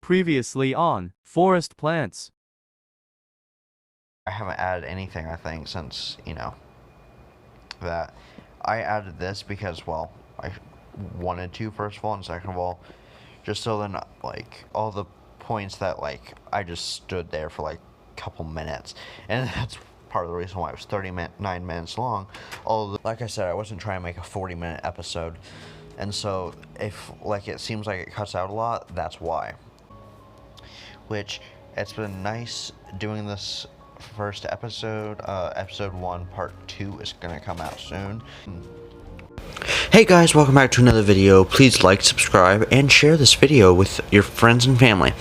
Previously on Forest Plants. I haven't added anything, I think, since, that. I added this because, well, I wanted to, first of all, and second of all, just so then, like, all the points that, like, I just stood there for, like, a couple minutes, and that's part of the reason why it was 39 minutes long. Like I said, I wasn't trying to make a 40-minute episode, and so if, like, it seems like it cuts out a lot, that's why. Which, it's been nice doing this first episode. Episode 1, part 2 is gonna come out soon. Hey guys, welcome back to another video. Please like, subscribe, and share this video with your friends and family.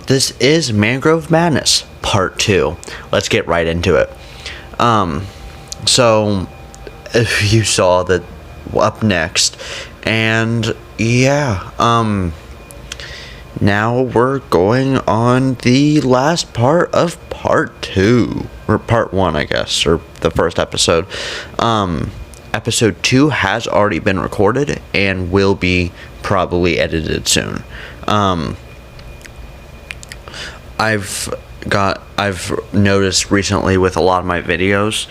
This is Mangrove Madness, part 2. Let's get right into it. So, if you saw that up next, and yeah, now we're going on the last part of part 2, or part 1, I guess, or the first episode. Episode 2 has already been recorded and will be probably edited soon. I've noticed recently with a lot of my videos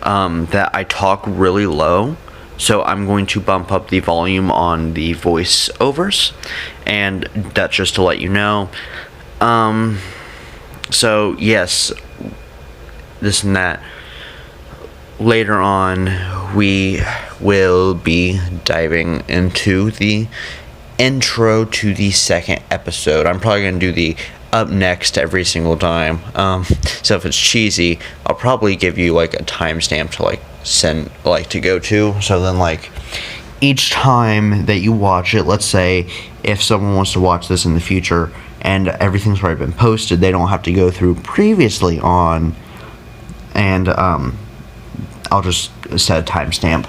that I talk really low. So I'm going to bump up the volume on the voiceovers, and that's just to let you know. So yes, this and that. Later on, we will be diving into the intro to the second episode. I'm probably going to do the up next every single time. So if it's cheesy, I'll probably give you like a timestamp to to go to. So then like each time that you watch it, let's say if someone wants to watch this in the future and everything's already been posted, they don't have to go through previously on, and I'll just set a timestamp.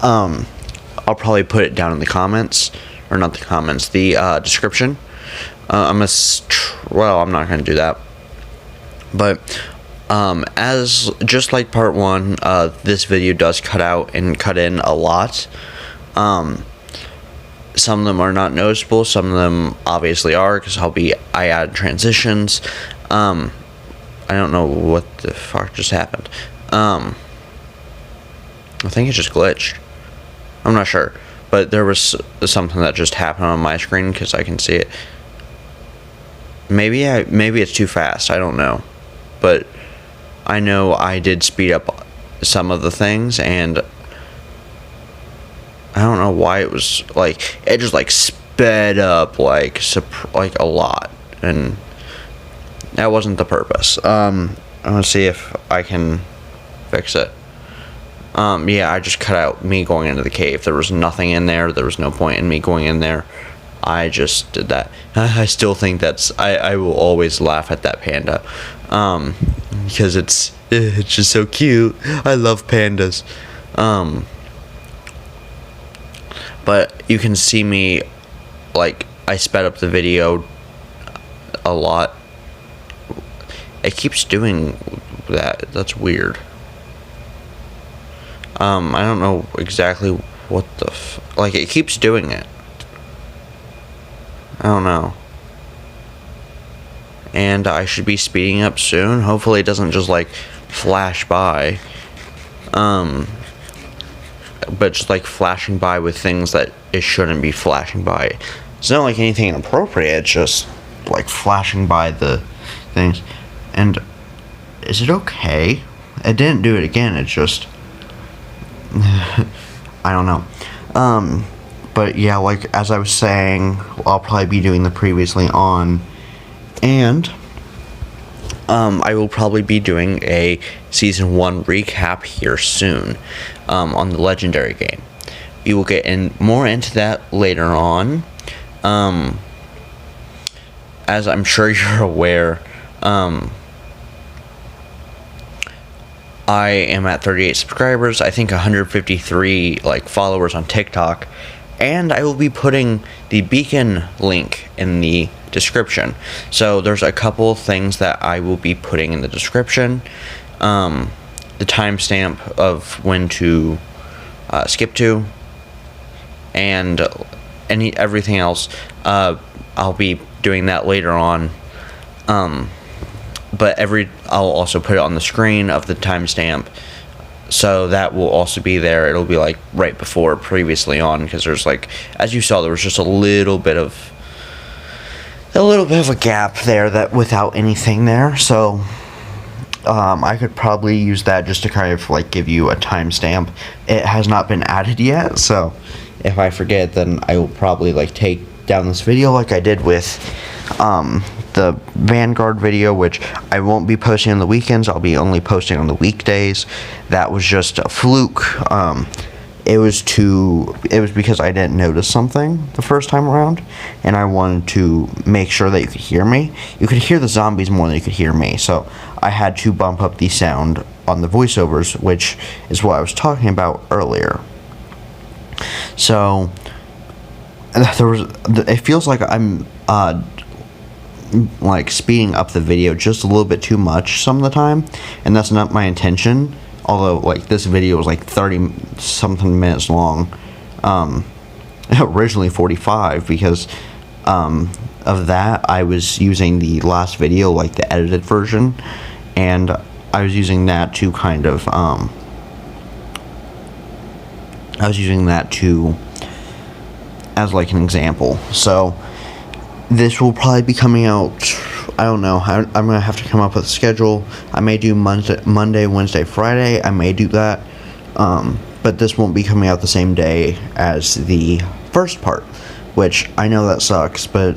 I'll probably put it down in the comments, or not the comments, the description. I'm not going to do that. But as just like part 1, this video does cut out and cut in a lot. Some of them are not noticeable. Some of them obviously are, because I add transitions. I don't know what the fuck just happened. I think it just glitched. I'm not sure, but there was something that just happened on my screen because I can see it. Maybe it's too fast. I don't know, but I know I did speed up some of the things, and I don't know why it was like it just like sped up like a lot, and that wasn't the purpose. I'm gonna see if I can fix it. Yeah, I just cut out me going into the cave. There was nothing in there. There was no point in me going in there. I just did that. I still think I will always laugh at that panda. Because it's just so cute. I love pandas. But you can see me, like, I sped up the video a lot. It keeps doing that. That's weird. I don't know exactly what the it keeps doing it. I don't know. And I should be speeding up soon. Hopefully it doesn't just like flash by. But just like flashing by with things that it shouldn't be flashing by. It's not like anything inappropriate, it's just like flashing by the things. And is it okay? It didn't do it again, it just I don't know. But yeah, like as I was saying, I'll probably be doing the previously on, and I will probably be doing a season 1 recap here soon, on the legendary game. We will get more into that later on. As I'm sure you're aware, I am at 38 subscribers, I think 153 followers on TikTok, and I will be putting the beacon link in the description. So there's a couple things that I will be putting in the description. The timestamp of when to skip to, and everything else. I'll be doing that later on. But I'll also put it on the screen of the timestamp, so that will also be there. It'll be like right before previously on, because there's like, as you saw, there was just a little bit of a gap there that without anything there. So I could probably use that just to kind of like give you a timestamp. It has not been added yet, so if I forget, then I will probably like take down this video like I did with the Vanguard video, which I won't be posting on the weekends. I'll be only posting on the weekdays. That was just a fluke. It was because I didn't notice something the first time around, and I wanted to make sure that you could hear me. You could hear the zombies more than you could hear me, so I had to bump up the sound on the voiceovers, which is what I was talking about earlier. So it feels like I'm like speeding up the video just a little bit too much some of the time, and that's not my intention. Although, like, this video was like 30 something minutes long, originally 45, because of that I was using the last video, like the edited version, and I was using that to kind of as like an example. So this will probably be coming out, I don't know, I'm gonna have to come up with a schedule. I may do Monday, Wednesday, Friday. I may do that, but this won't be coming out the same day as the first part, which I know that sucks, but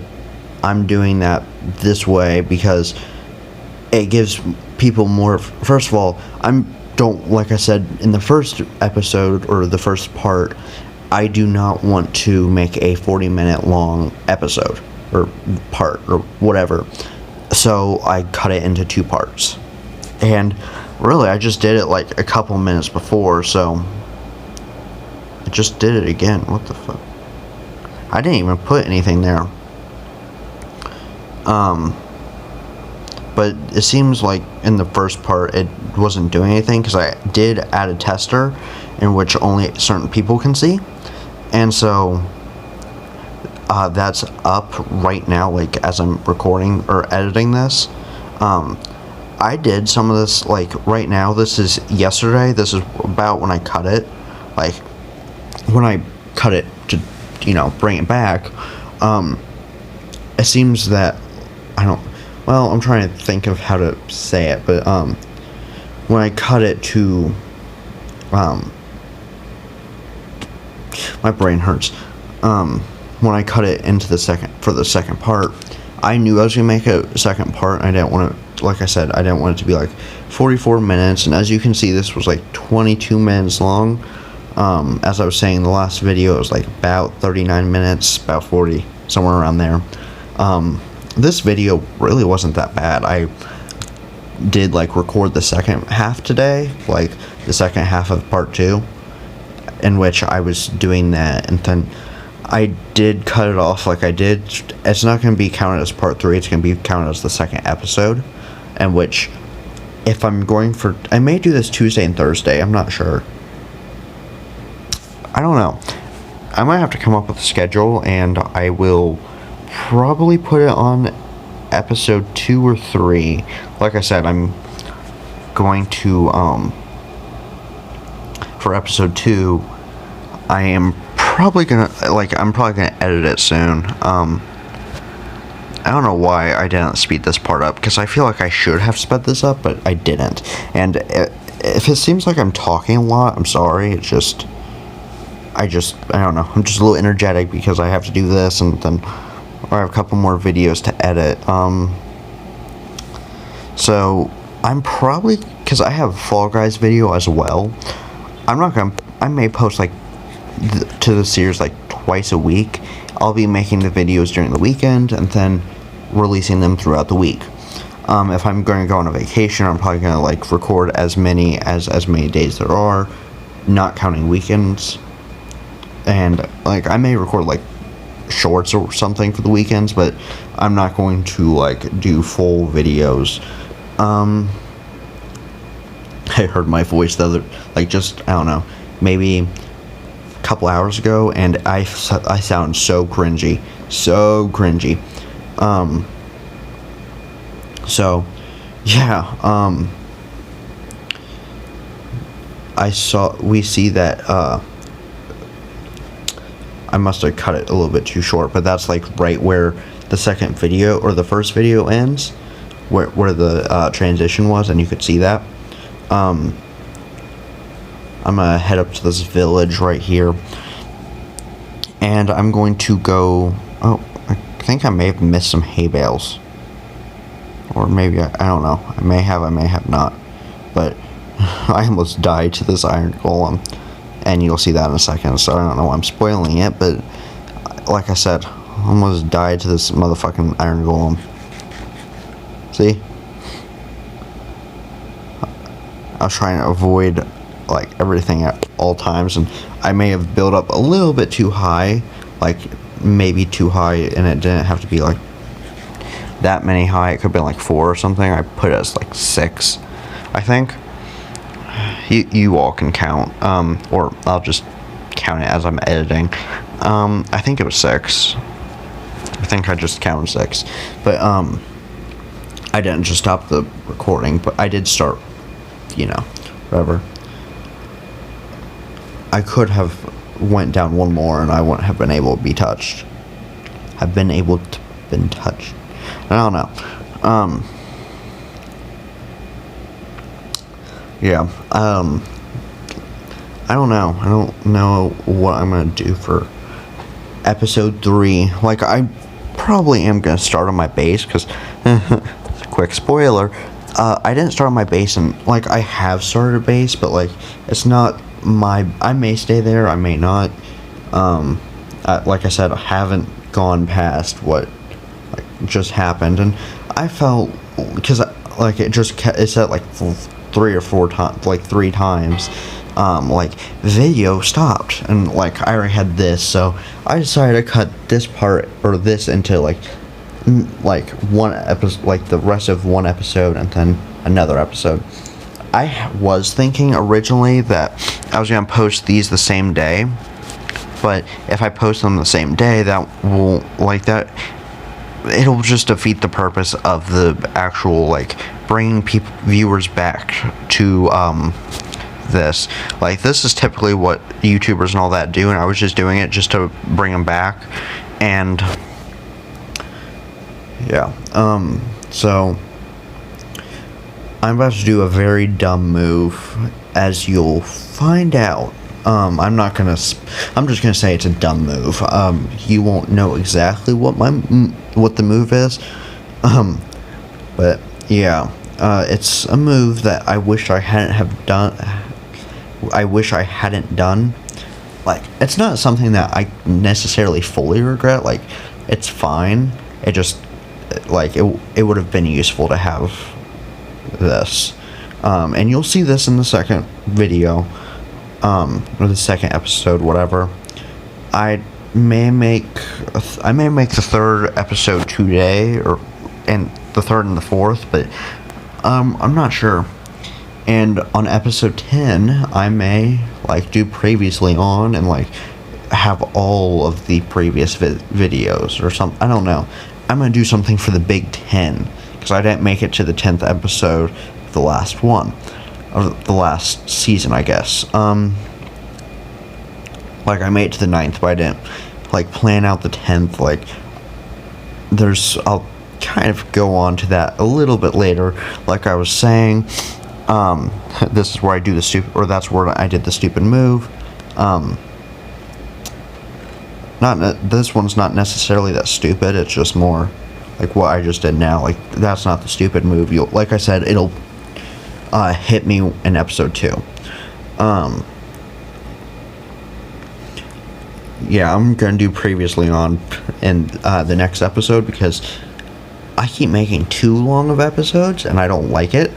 I'm doing that this way because it gives people more. First of all, like I said in the first episode, or the first part, I do not want to make a 40-minute long episode or part or whatever, so I cut it into 2 parts. And really, I just did it like a couple minutes before, so I just did it again. What the fuck? I didn't even put anything there. But it seems like in the first part it wasn't doing anything, because I did add a tester in which only certain people can see, and so that's up right now, like as I'm recording or editing this. I did some of this like right now. This is yesterday. This is about when I cut it, like when I cut it to, bring it back. It seems that I'm trying to think of how to say it, but when I cut it to my brain hurts. When I cut it into the second part, I knew I was gonna make a second part. I didn't want to, like I said, I didn't want it to be like 44 minutes. And as you can see, this was like 22 minutes long. As I was saying in the last video, it was like about 39 minutes, about 40, somewhere around there. This video really wasn't that bad. I did like record the second half today, like the second half of part 2, in which I was doing that, and then I did cut it off like I did. It's not going to be counted as part 3, it's going to be counted as the second episode, in which, if I'm going for, I may do this Tuesday and Thursday, I'm not sure. I don't know. I might have to come up with a schedule, and I will probably put it on episode 2 or 3. Like I said, I'm going to, for episode 2, I'm probably gonna edit it soon. I don't know why I didn't speed this part up, because I feel like I should have sped this up, but I didn't. And if it seems like I'm talking a lot, I'm sorry. It's just, I don't know. I'm just a little energetic because I have to do this, and then I have a couple more videos to edit. So I'm probably, because I have a Fall Guys video as well, I may post like to the series like twice a week. I'll be making the videos during the weekend and then releasing them throughout the week. If I'm going to go on a vacation, I'm probably going to like record as many days there are, not counting weekends. And like I may record like shorts or something for the weekends, but I'm not going to like do full videos. I heard my voice the other, like, just, I don't know, maybe a couple hours ago, and I sound so cringy. So, yeah, we see that, I must have cut it a little bit too short, but that's like right where the second video, or the first video ends, where the, transition was, and you could see that. I'm gonna head up to this village right here, and I'm going to go, oh, I think I may have missed some hay bales. Or maybe, I don't know. I may have not. But I almost died to this iron golem. And you'll see that in a second. So I don't know why I'm spoiling it. But like I said, I almost died to this motherfucking iron golem. See? I was trying to avoid like everything at all times. And I may have built up a little bit too high. Like maybe too high. And it didn't have to be like that many high. It could have been like 4 or something. I put it as like 6, I think. You all can count, or I'll just count it as I'm editing. I think it was 6. I think I just counted 6, but I didn't just stop the recording, but I did start, whatever. I could have went down one more and I wouldn't have been able to be touched. I've been able to been touched. I don't know. Yeah. I don't know. I don't know what I'm gonna do for episode 3. Like, I probably am gonna start on my base, because quick spoiler, I didn't start on my base, and like I have started a base, but like it's not my. I may stay there. I may not. Like I said, I haven't gone past what just happened, and I felt, because like it said like 3 or 4 times, like 3 times, like video stopped, and like I already had this, so I decided to cut this part or this into like one episode, like the rest of one episode, and then another episode. I was thinking originally that I was gonna post these the same day, but if I post them the same day, that will it'll just defeat the purpose of the actual like bringing viewers back to this. Like, this is typically what YouTubers and all that do, and I was just doing it just to bring them back. And yeah, so I'm about to do a very dumb move, as you'll find out. I'm just gonna say it's a dumb move. You won't know exactly what the move is. But yeah, it's a move that I wish I hadn't done. Like, it's not something that I necessarily fully regret. Like, it's fine. It just, like, it would have been useful to have this. And you'll see this in the second video. Or the second episode, whatever. I may make the third episode today, and the third and the fourth, but I'm not sure. And on episode 10, I may like do previously on, and like have all of the previous videos or something. I don't know. I'm gonna do something for the big 10, because I didn't make it to the 10th episode of the last one. Of the last season, I guess. Like, I made it to the 9th, but I didn't, like, plan out the 10th. Like, I'll kind of go on to that a little bit later. Like I was saying, this is where I do that's where I did the stupid move. This one's not necessarily that stupid. It's just more like what I just did now. Like, that's not the stupid move. Like I said, it'll hit me in episode 2. Yeah, I'm gonna do previously on in the next episode, because I keep making too long of episodes and I don't like it.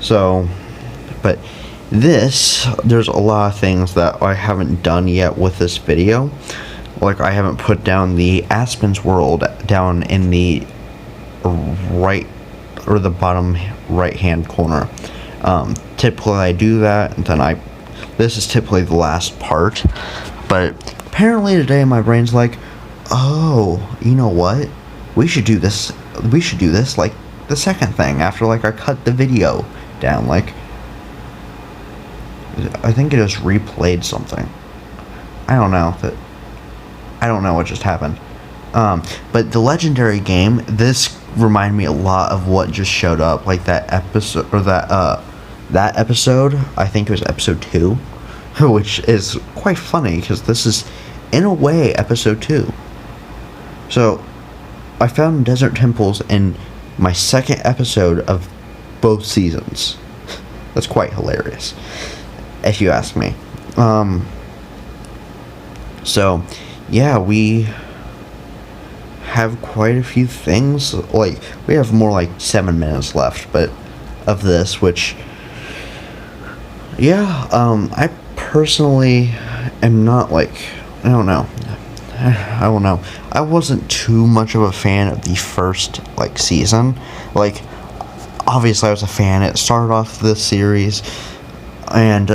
So, but there's a lot of things that I haven't done yet with this video. Like, I haven't put down the Aspen's World down in the right, or the bottom right hand corner. Typically I do that, and then this is typically the last part, but apparently today my brain's like, oh, you know what, we should do this like the second thing after like I cut the video down. Like, I think it just replayed something. I don't know what just happened. But the legendary game, this reminded me a lot of what just showed up, like that episode, or that episode, I think it was episode 2, which is quite funny, because this is, in a way, episode 2. So, I found desert temples in my second episode of both seasons. That's quite hilarious, if you ask me. So, yeah, we have quite a few things. Like, we have more like 7 minutes left, but of this, which, yeah, I personally am not like, I don't know. I wasn't too much of a fan of the first, like, season. Like, obviously I was a fan. It started off the series, and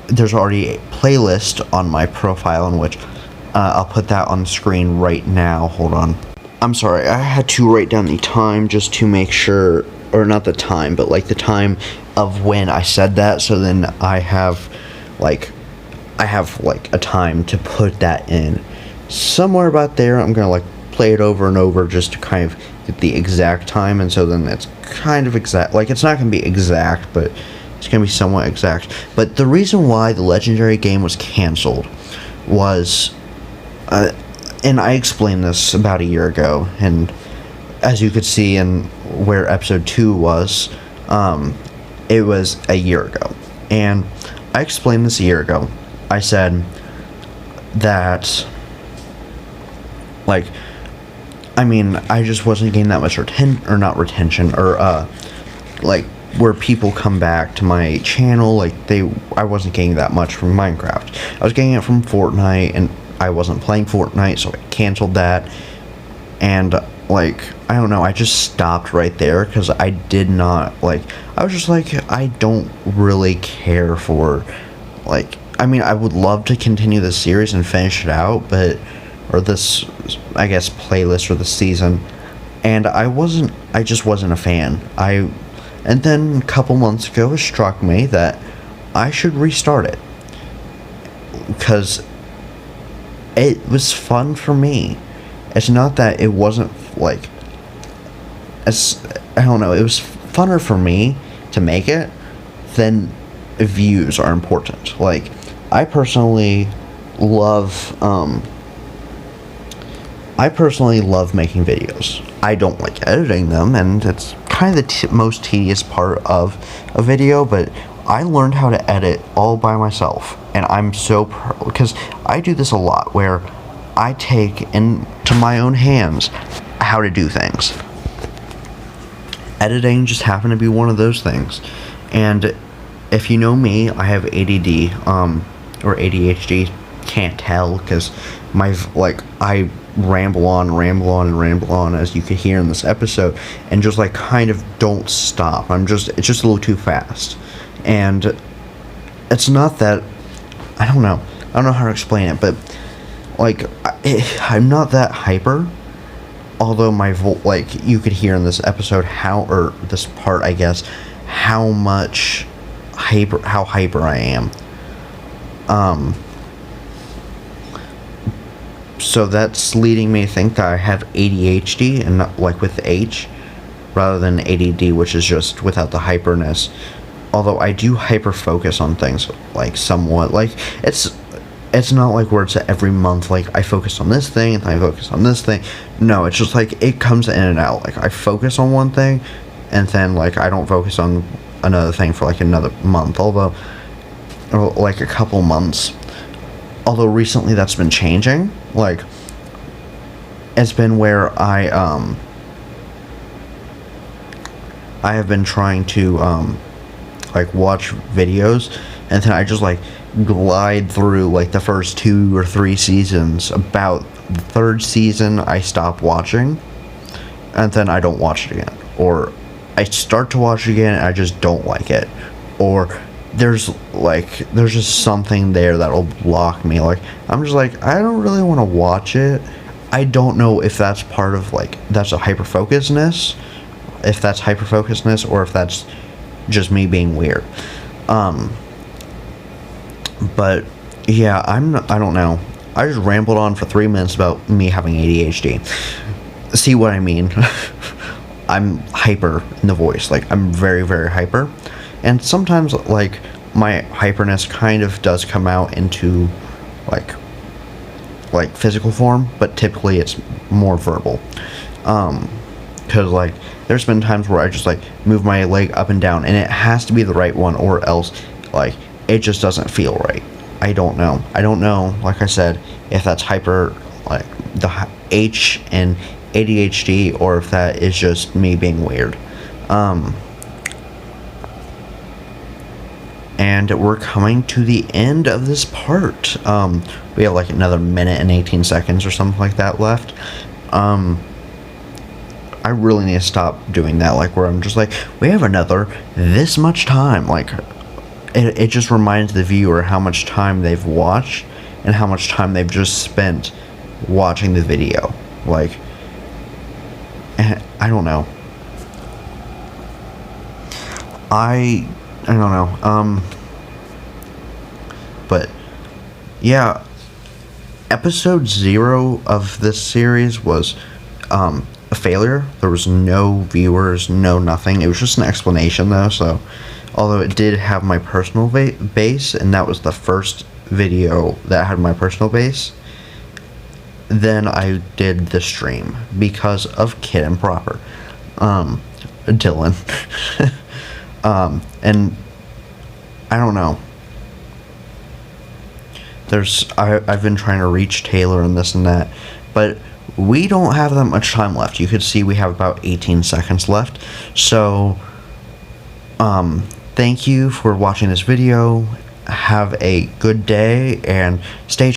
there's already a playlist on my profile in which I'll put that on the screen right now. Hold on. I'm sorry, I had to write down the time just to make sure, or not the time, but like the time of when I said that, so then I have like a time to put that in. Somewhere about there, I'm gonna like play it over and over just to kind of get the exact time, and so then it's kind of exact. Like, it's not gonna be exact, but it's gonna be somewhat exact. But the reason why the legendary game was canceled was, and I explained this about a year ago, and as you could see in where episode 2 was, it was a year ago. And I explained this a year ago. I said that, like, I mean, I just wasn't getting that much retention, or, like, where people come back to my channel, like, I wasn't getting that much from Minecraft. I was getting it from Fortnite, and I wasn't playing Fortnite, so I canceled that. And, like, I don't know, I just stopped right there, because I did not, like, I was just like, I don't really care for, like, I mean, I would love to continue this series and finish it out, or this, I guess, playlist, or the season, and I just wasn't a fan. And then a couple months ago, it struck me that I should restart it, because it was fun for me. It's not that it wasn't, like, I don't know, it was funner for me to make it than views are important. Like, I personally love making videos. I don't like editing them, and it's kind of the most tedious part of a video, but I learned how to edit all by myself, and I'm so because I do this a lot, where I take into my own hands how to do things. Editing just happened to be one of those things. And if you know me, I have ADD, or ADHD, can't tell, because I ramble on, as you could hear in this episode, and just, like, kind of don't stop. It's just a little too fast. And it's not that, I don't know how to explain it, but, like, I'm not that hyper, although my like, you could hear in this episode or this part, I guess, how hyper I am. So that's leading me to think that I have ADHD, and not, like, with H, rather than ADD, which is just without the hyperness. Although I do hyper focus on things, like, somewhat. Like, it's not like where it's every month, like, I focus on this thing, and then I focus on this thing. No, it's just, like, it comes in and out. Like, I focus on one thing, and then, like, I don't focus on another thing for, like, another month. Or, like, a couple months. Although recently that's been changing. Like, it's been where I have been trying to, like, watch videos, and then I just, like, glide through, like, the first 2 or 3 seasons. About the 3rd season, I stop watching, and then I don't watch it again. Or I start to watch it again, and I just don't like it. Or there's just something there that'll block me. Like, I'm just like, I don't really want to watch it. I don't know if that's part of like that's a hyperfocusedness, if that's hyperfocusedness, or if that's just me being weird. But yeah, I don't know. I just rambled on for 3 minutes about me having ADHD. See what I mean? I'm hyper in the voice. Like, I'm very, very hyper. And sometimes, like, my hyperness kind of does come out into, like physical form, but typically it's more verbal. Because, like, there's been times where I just, like, move my leg up and down, and it has to be the right one, or else, like, it just doesn't feel right. I don't know. Like I said, if that's hyper, like, the H in ADHD, or if that is just me being weird. And we're coming to the end of this part. We have like another minute and 18 seconds or something like that left. I really need to stop doing that, like, where I'm just like, we have another this much time. Like, it just reminds the viewer how much time they've watched and how much time they've just spent watching the video. Like, I don't know. I don't know. But yeah, episode 0 of this series was a failure. There was no viewers, no nothing. It was just an explanation, though. So, although it did have my personal base, and that was the first video that had my personal base, then I did the stream because of Kid and Proper, Dylan. And I don't know. I've been trying to reach Taylor and this and that, but we don't have that much time left. You could see we have about 18 seconds left. So, thank you for watching this video. Have a good day and stay